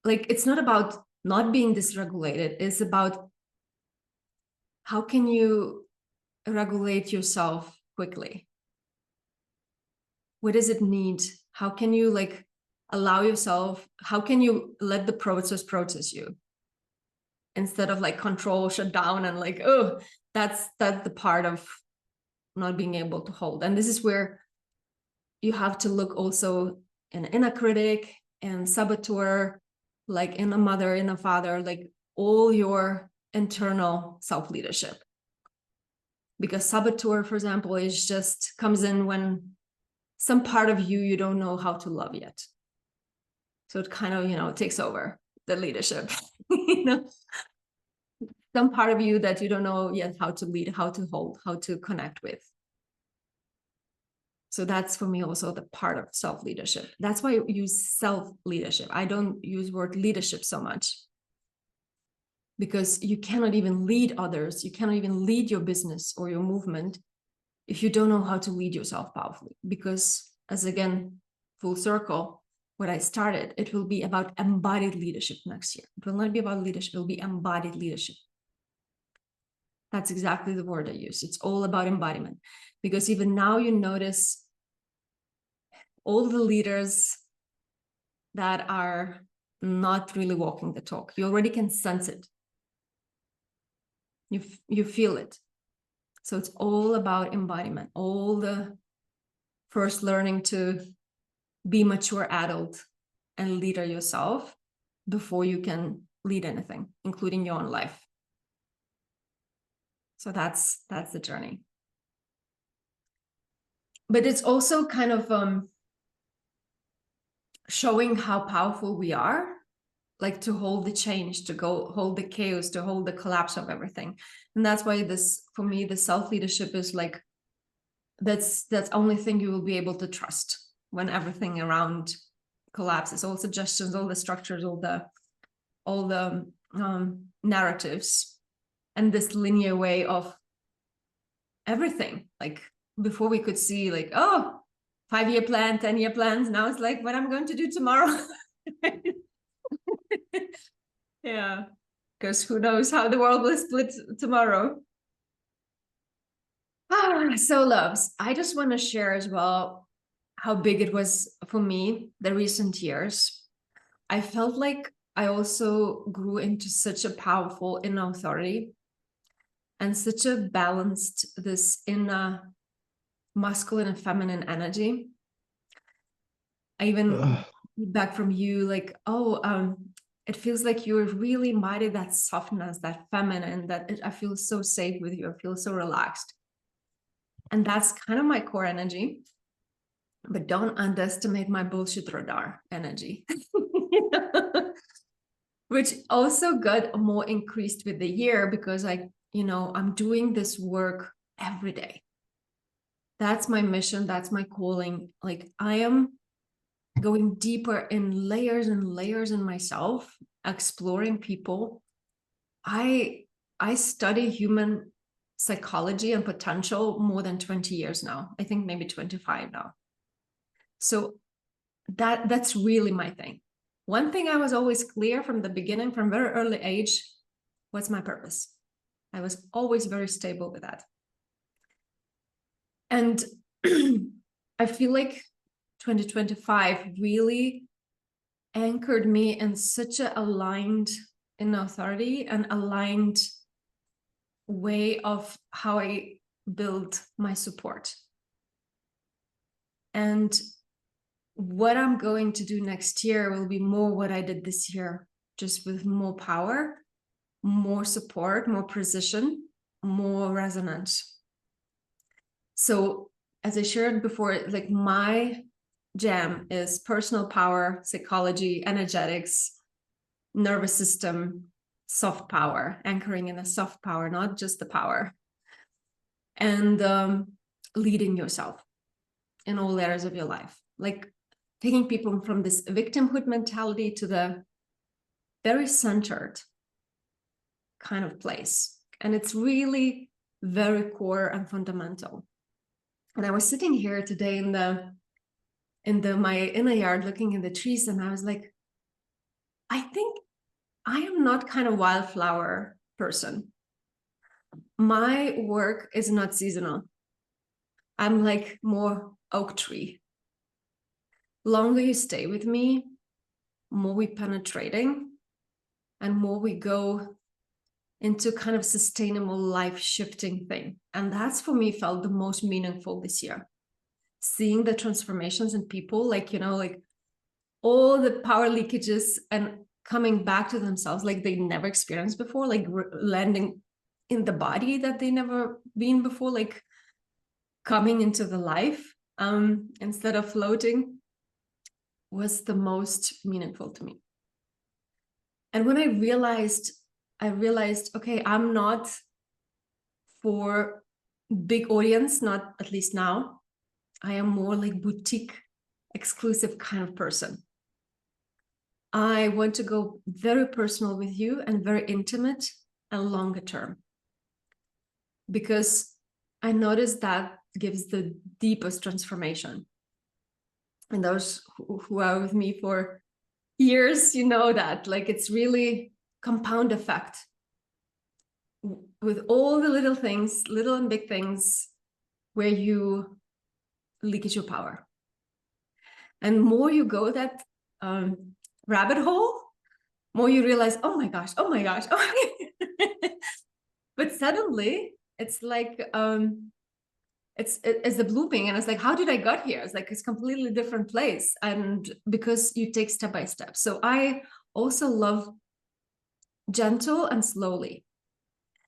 Like, it's not about not being dysregulated. It's about how can you regulate yourself quickly? What does it need? How can you like allow yourself? How can you let the process you? Instead of like control, shut down, and like, oh, that's the part of not being able to hold. And this is where you have to look also in inner critic and saboteur, like in a mother, in a father, like all your internal self-leadership. Because saboteur, for example, is just comes in when some part of you don't know how to love yet. So it kind of, takes over the leadership, some part of you that you don't know yet how to lead, how to hold, how to connect with. So that's for me also the part of self-leadership. That's why I use self-leadership. I don't use word leadership so much, because you cannot even lead others. You cannot even lead your business or your movement if you don't know how to lead yourself powerfully. Because, as again, full circle, what I started, it will be about embodied leadership next year. It will not be about leadership, it will be embodied leadership. That's exactly the word I use. It's all about embodiment. Because even now you notice all the leaders that are not really walking the talk. You already can sense it. You feel it. So it's all about embodiment. All the first learning to be mature adult and leader yourself before you can lead anything, including your own life. So that's the journey. But it's also kind of showing how powerful we are, like to hold the change, to go hold the chaos, to hold the collapse of everything. And that's why this, for me, the self-leadership is like, that's the only thing you will be able to trust when everything around collapses, all suggestions, all the structures, all the narratives, and this linear way of everything. Like, before we could see like, oh, 5-year plan, 10-year plans. Now it's like what I'm going to do tomorrow. Yeah, because who knows how the world will split tomorrow. So loves, I just want to share as well how big it was for me the recent years. I felt like I also grew into such a powerful inner authority and such a balanced, this inner masculine and feminine energy. I even feedback from you like, oh, it feels like you're really embodied that softness, that feminine, I feel so safe with you. I feel so relaxed. And that's kind of my core energy. But don't underestimate my bullshit radar energy. Which also got more increased with the year, because I'm doing this work every day. That's my mission. That's my calling. Like, I am going deeper in layers and layers in myself, exploring people. I study human psychology and potential more than 20 years now. I think maybe 25 now. So that's really my thing. One thing I was always clear from the beginning, from very early age, what's my purpose? I was always very stable with that. And I feel like 2025 really anchored me in such a aligned in authority and aligned way of how I build my support. And what I'm going to do next year will be more what I did this year, just with more power, more support, more precision, more resonance. So as I shared before, like my jam is personal power, psychology, energetics, nervous system, soft power, anchoring in a soft power, not just the power, and leading yourself in all areas of your life, like taking people from this victimhood mentality to the very centered kind of place. And it's really very core and fundamental. And I was sitting here today in my inner yard looking in the trees, and I was like, I think I am not kind of wildflower person. My work is not seasonal. I'm like more oak tree. Longer you stay with me, more we penetrating, and more we go into kind of sustainable life shifting thing. And that's for me felt the most meaningful this year. Seeing the transformations in people, like, you know, like all the power leakages and coming back to themselves like they never experienced before, like landing in the body that they never been before, like coming into the life instead of floating, was the most meaningful to me. And when I realized, okay, I'm not for big audience, not at least now. I am more like boutique, exclusive kind of person. I want to go very personal with you and very intimate and longer term. Because I noticed that gives the deepest transformation. And those who are with me for years, you know that, like, it's really compound effect with all the little things, little and big things, where you leakage your power. And more you go that rabbit hole, more you realize, oh my gosh. But suddenly it's like it's the blooming, and it's like, how did I got here? It's like it's completely different place, and because you take step by step. So I also love gentle and slowly,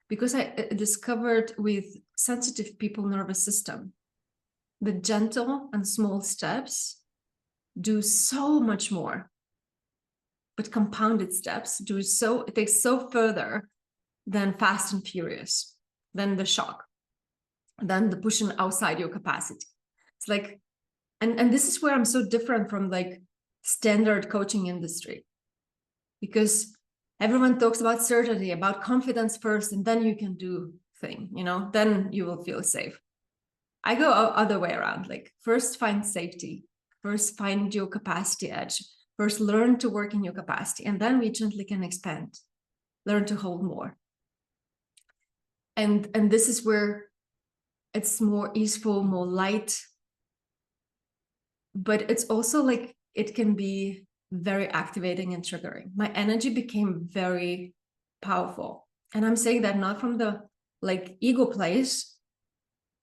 because I discovered with sensitive people nervous system, the gentle and small steps do so much more, but compounded steps do so, it takes so further than fast and furious, than the shock, than the pushing outside your capacity. It's like, and this is where I'm so different from like standard coaching industry, because everyone talks about certainty, about confidence first, and then you can do thing, you know, then you will feel safe. I go other way around, like first find safety, first find your capacity edge, first learn to work in your capacity, and then we gently can expand, learn to hold more. And this is where it's more easeful, more light, but it's also like it can be very activating and triggering. My energy became very powerful, and I'm saying that not from the like ego place,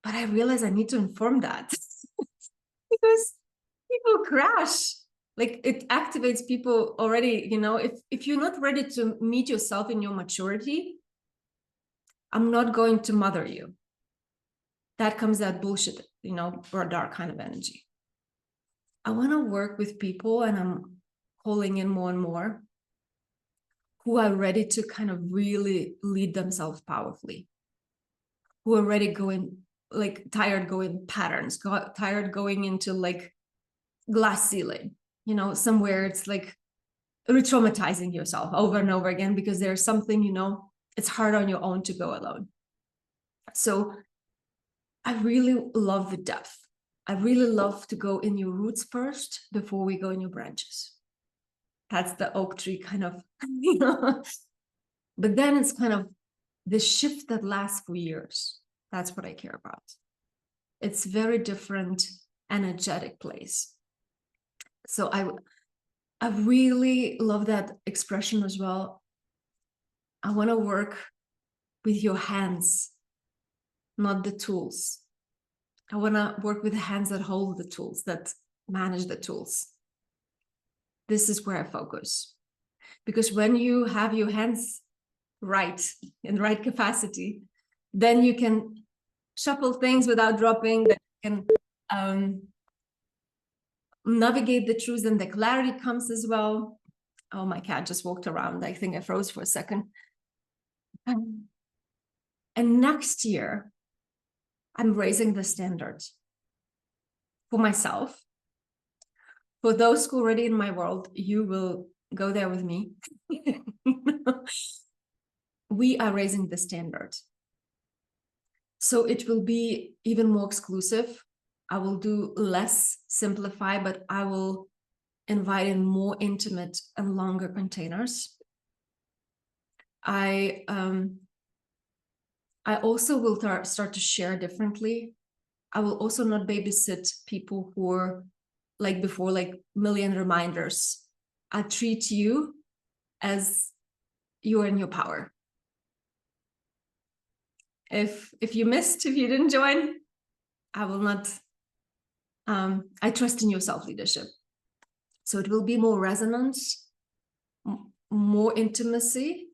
but I realize I need to inform that because people crash. Like it activates people already, you know, if you're not ready to meet yourself in your maturity, I'm not going to mother you. That comes that bullshit, you know, or dark kind of energy. I want to work with people, and I'm calling in more and more, who are ready to kind of really lead themselves powerfully, who are ready going, like tired going patterns, tired going into like glass ceiling, you know, somewhere it's like re-traumatizing yourself over and over again because there's something, you know, it's hard on your own to go alone. So I really love the depth. I really love to go in your roots first before we go in your branches. That's the oak tree kind of, you know, but then it's kind of the shift that lasts for years. That's what I care about. It's very different energetic place. So I really love that expression as well. I want to work with your hands, not the tools. I want to work with the hands that hold the tools, that manage the tools. This is where I focus. Because when you have your hands right, in the right capacity, then you can shuffle things without dropping, that you can navigate the truth, and the clarity comes as well. Oh, my cat just walked around. I think I froze for a second. And next year, I'm raising the standard for myself. For those who are already in my world, you will go there with me. We are raising the standard. So it will be even more exclusive. I will do less simplify, but I will invite in more intimate and longer containers. I also will start to share differently. I will also not babysit people who are like before, like million reminders. I treat you as you're in your power. If you missed, if you didn't join, I will not, I trust in your self-leadership. So it will be more resonance, more intimacy,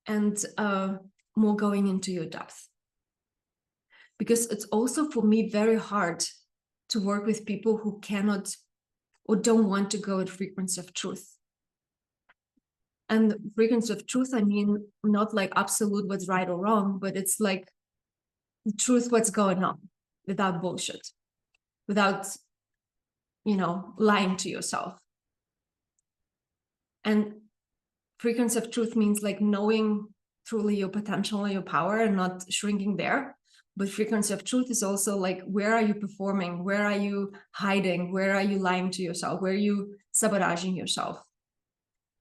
and more going into your depth. Because it's also for me very hard to work with people who cannot or don't want to go at frequency of truth. And frequency of truth, I mean, not like absolute what's right or wrong, but it's like the truth, what's going on, without bullshit, without, lying to yourself. And frequency of truth means like knowing truly your potential and your power and not shrinking there. But frequency of truth is also like, where are you performing? Where are you hiding? Where are you lying to yourself? Where are you sabotaging yourself?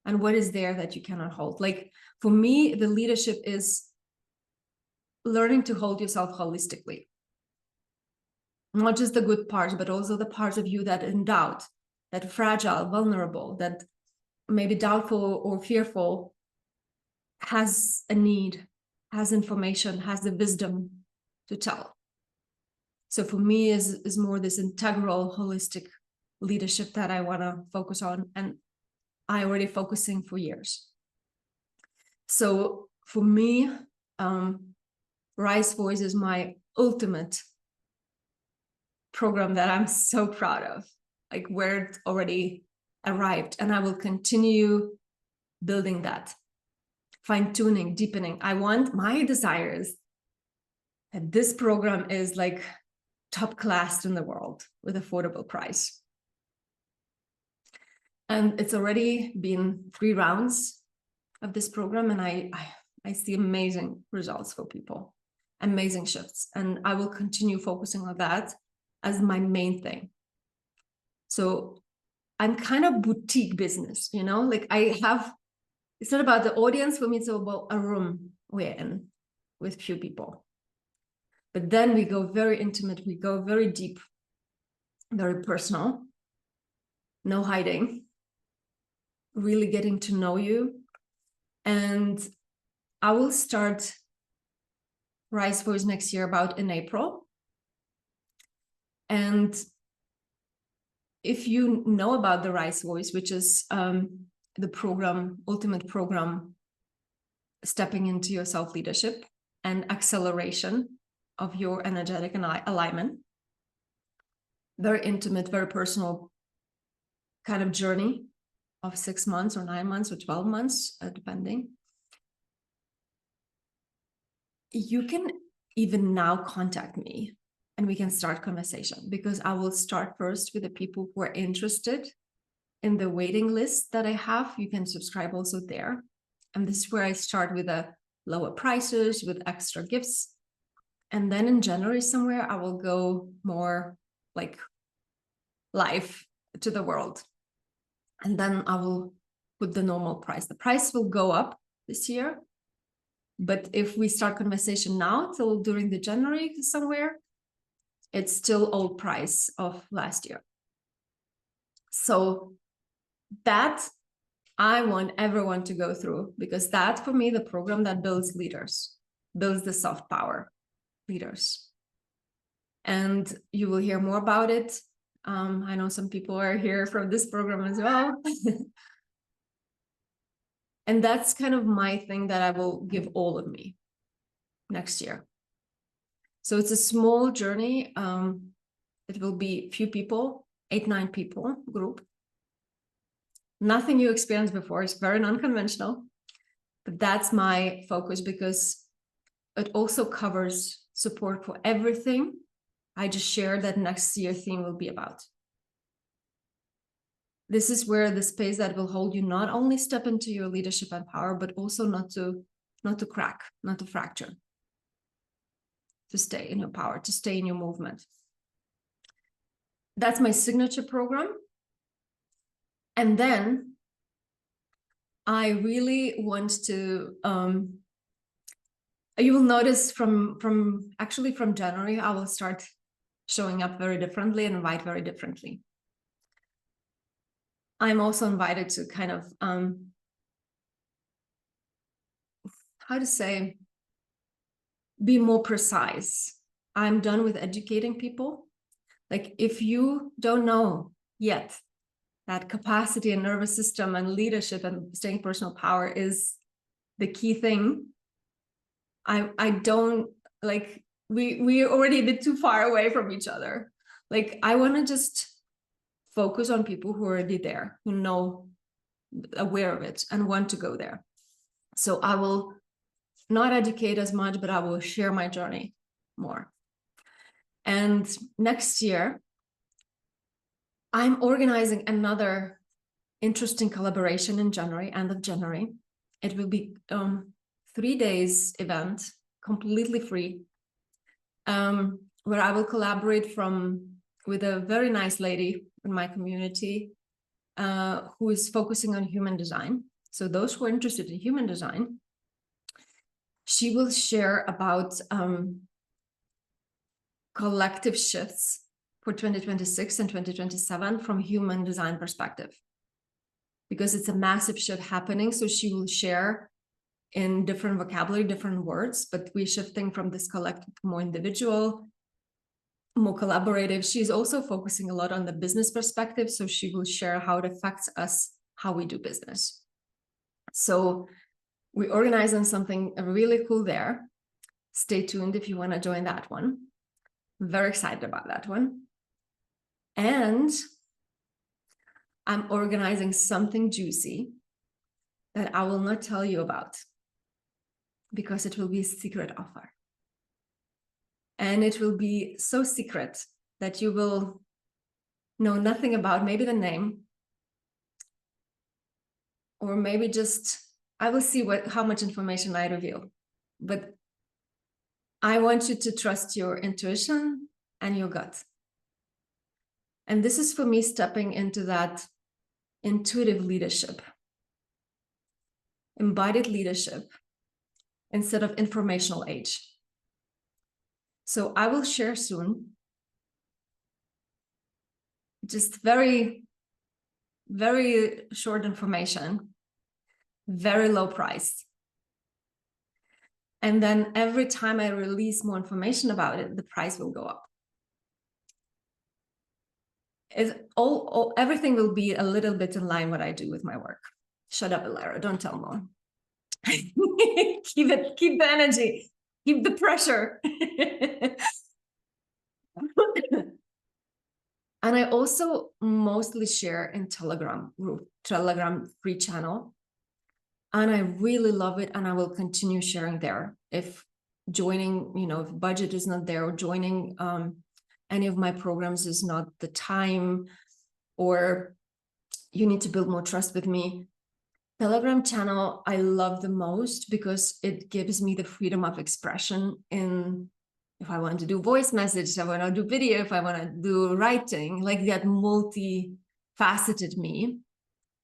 And what is there that you cannot hold? Like for me, the leadership is learning to hold yourself holistically. Not just the good parts, but also the parts of you that are in doubt, that fragile, vulnerable, that maybe doubtful or fearful, has a need, has information, has the wisdom to tell. So for me is more this integral, holistic leadership that I want to focus on, and I already focusing for years. So for me, Rise Voice is my ultimate program that I'm so proud of, like where it already arrived, and I will continue building that, fine-tuning, deepening. My desire is that this program is like top class in the world with affordable price. And it's already been 3 rounds of this program, and I see amazing results for people, amazing shifts, and I will continue focusing on that as my main thing. So I'm kind of boutique business, like it's not about the audience for me, it's about a room we're in with few people. But then we go very intimate, we go very deep, very personal, no hiding, really getting to know you. And I will start Rise Voice next year about in April. And if you know about the Rise Voice, which is the program, ultimate program, stepping into your self-leadership and acceleration of your energetic and alignment, very intimate, very personal kind of journey of 6 months or 9 months or 12 months, depending. You can even now contact me and we can start conversation, because I will start first with the people who are interested in the waiting list that I have. You can subscribe also there. And this is where I start with the lower prices, with extra gifts. And then in January somewhere, I will go more like live to the world. And then I will put the normal price. The price will go up this year. But if we start conversation now till during the January somewhere, it's still old price of last year. So that I want everyone to go through, because that, for me, the program that builds leaders, builds the soft power leaders. And you will hear more about it. I know some people are here from this program as well. And that's kind of my thing that I will give all of me next year. So it's a small journey. It will be few people, 8-9 people group. Nothing you experienced before. It's very non-conventional, but that's my focus, because it also covers support for everything I just shared that next year theme will be about. This is where the space that will hold you not only step into your leadership and power, but also not to crack, not to fracture, to stay in your power, to stay in your movement. That's my signature program. And then I really want to, you will notice from January, I will start showing up very differently and invite very differently. I'm also invited to kind of, how to say, be more precise. I'm done with educating people. Like, if you don't know yet that capacity and nervous system and leadership and staying personal power is the key thing, I don't, like, we already a bit too far away from each other. Like, I want to just focus on people who are already there, who know, aware of it and want to go there. So I will not educate as much, but I will share my journey more. And next year, I'm organizing another interesting collaboration in January, end of January. It will be 3 days event, completely free, where I will collaborate with a very nice lady in my community who is focusing on human design. So those who are interested in human design, she will share about collective shifts for 2026 and 2027 from human design perspective, because it's a massive shift happening. So she will share in different vocabulary, different words, but we're shifting from this collective to more individual, more collaborative. She's also focusing a lot on the business perspective. So she will share how it affects us, how we do business. So we organize on something really cool there. Stay tuned if you want to join that one. I'm very excited about that one. And I'm organizing something juicy that I will not tell you about, because it will be a secret offer. And it will be so secret that you will know nothing about, maybe the name, or maybe just, I will see how much information I reveal. But I want you to trust your intuition and your gut. And this is for me stepping into that intuitive leadership, embodied leadership, instead of informational age. So I will share soon, just very, very short information, very low price. And then every time I release more information about it, the price will go up. Everything will be a little bit in line what I do with my work. Shut up, Elaira, don't tell more. Keep the energy, keep the pressure. And I also mostly share in Telegram group, Telegram free channel. And I really love it. And I will continue sharing there. If joining, if budget is not there, or joining any of my programs is not the time, or you need to build more trust with me, Telegram channel I love the most, because it gives me the freedom of expression in, if I want to do voice message, if I want to do video, if I want to do writing, like that multifaceted me,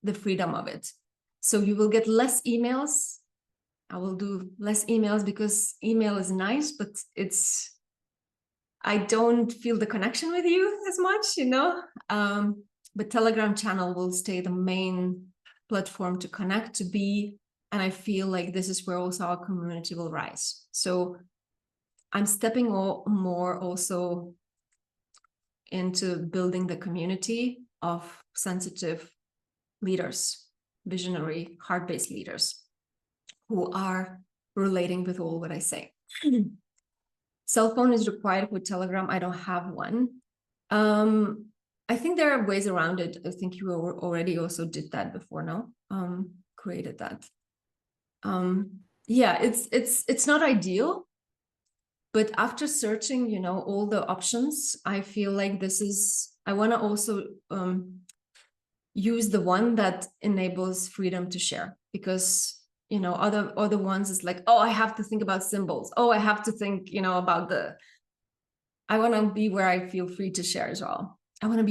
the freedom of it. So you will get less emails. I will do less emails, because email is nice, but I don't feel the connection with you as much, but Telegram channel will stay the main platform to connect, to be, and I feel like this is where also our community will rise. So I'm stepping more also into building the community of sensitive leaders, visionary, heart-based leaders who are relating with all what I say. Cell phone is required for Telegram. I don't have one. I think there are ways around it. I think you already also did that before, no? Created that. Yeah, it's not ideal, but after searching, you know, all the options, I feel like this is, I want to also use the one that enables freedom to share, because you know, other ones is like, oh, I have to think about symbols. Oh, I have to think, you know, about I want to be where I feel free to share as well. I want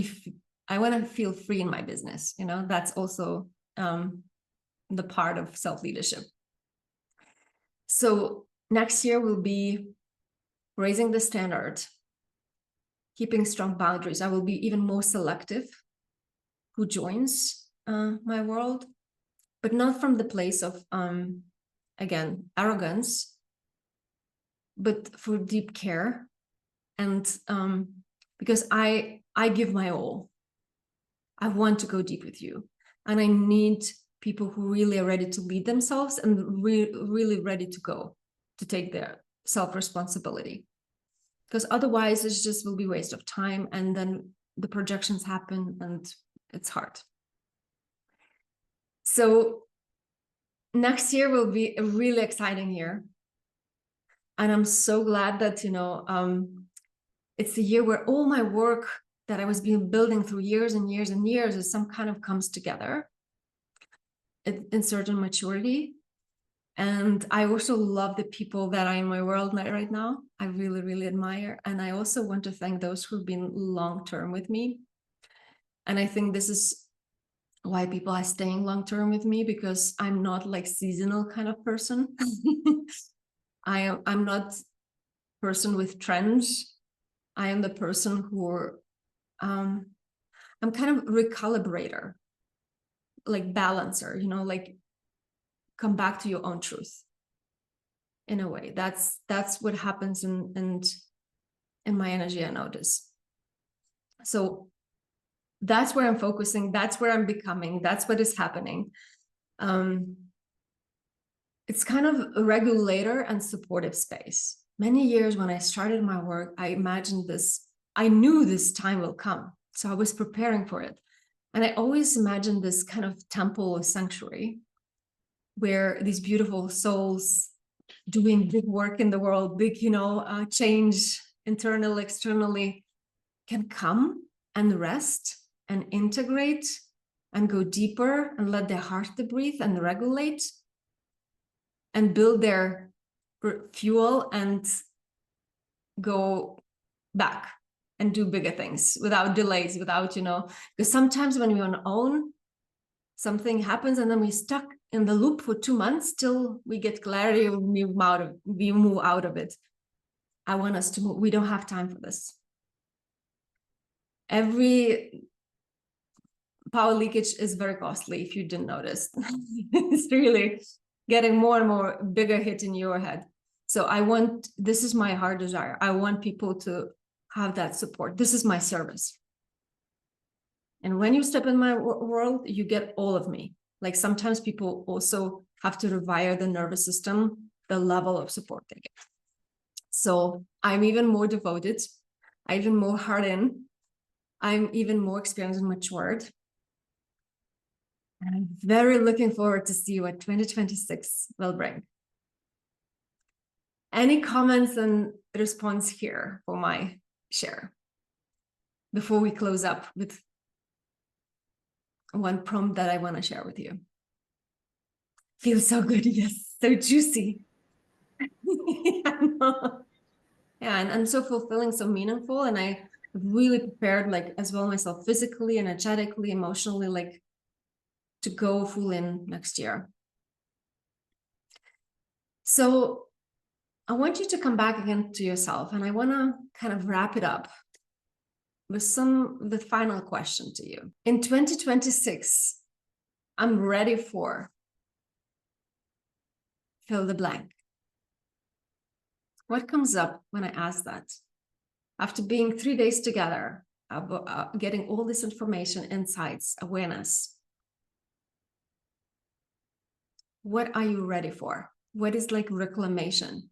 to feel free in my business. You know, that's also the part of self-leadership. So next year will be raising the standard, keeping strong boundaries. I will be even more selective who joins my world, but not from the place of, again, arrogance, but for deep care. And because I give my all. I want to go deep with you. And I need people who really are ready to lead themselves and really ready to go, to take their self-responsibility. Because otherwise it just will be a waste of time, and then the projections happen and it's hard. So next year will be a really exciting year. And I'm so glad that, you know, it's the year where all my work that I was building through years and years and years is some kind of comes together in certain maturity. And I also love the people that are in my world right now. I really, really admire. And I also want to thank those who've been long-term with me. And I think this is why people are staying long-term with me, because I'm not like seasonal kind of person. I'm not person with trends. I am the person who I'm kind of recalibrator, like balancer, you know, like come back to your own truth. In a way, that's what happens in my energy, I notice. So that's where I'm focusing. That's where I'm becoming. That's what is happening. It's kind of a regulator and supportive space. Many years when I started my work, I imagined this. I knew this time will come. So I was preparing for it. And I always imagined this kind of temple or sanctuary where these beautiful souls doing big work in the world, big, you know, change internally, externally, can come and rest and integrate and go deeper and let their heart breathe and regulate and build their fuel and go back and do bigger things without delays, without, you know, because sometimes when we're on our own, something happens and then we're stuck in the loop for 2 months till we get clarity, we move out of it. I want us to move. We don't have time for this. Every power leakage is very costly, if you didn't notice. It's really getting more and more bigger hit in your head. So this is my heart desire. I want people to have that support. This is my service. And when you step in my world, you get all of me. Like sometimes people also have to rewire the nervous system, the level of support they get. So I'm even more devoted. I'm even more hard in. I'm even more experienced and matured. And I'm very looking forward to see what 2026 will bring. Any comments and response here for my share before we close up with one prompt that I want to share with you? Feels so good. Yes, so juicy. Yeah, and so fulfilling, so meaningful. And I really prepared, like, as well myself physically, energetically, emotionally, like to go full in next year. So I want you to come back again to yourself, and I want to kind of wrap it up the final question to you. In 2026, I'm ready for fill the blank. What comes up when I ask that? After being 3 days together, getting all this information, insights, awareness, what are you ready for? What is like reclamation?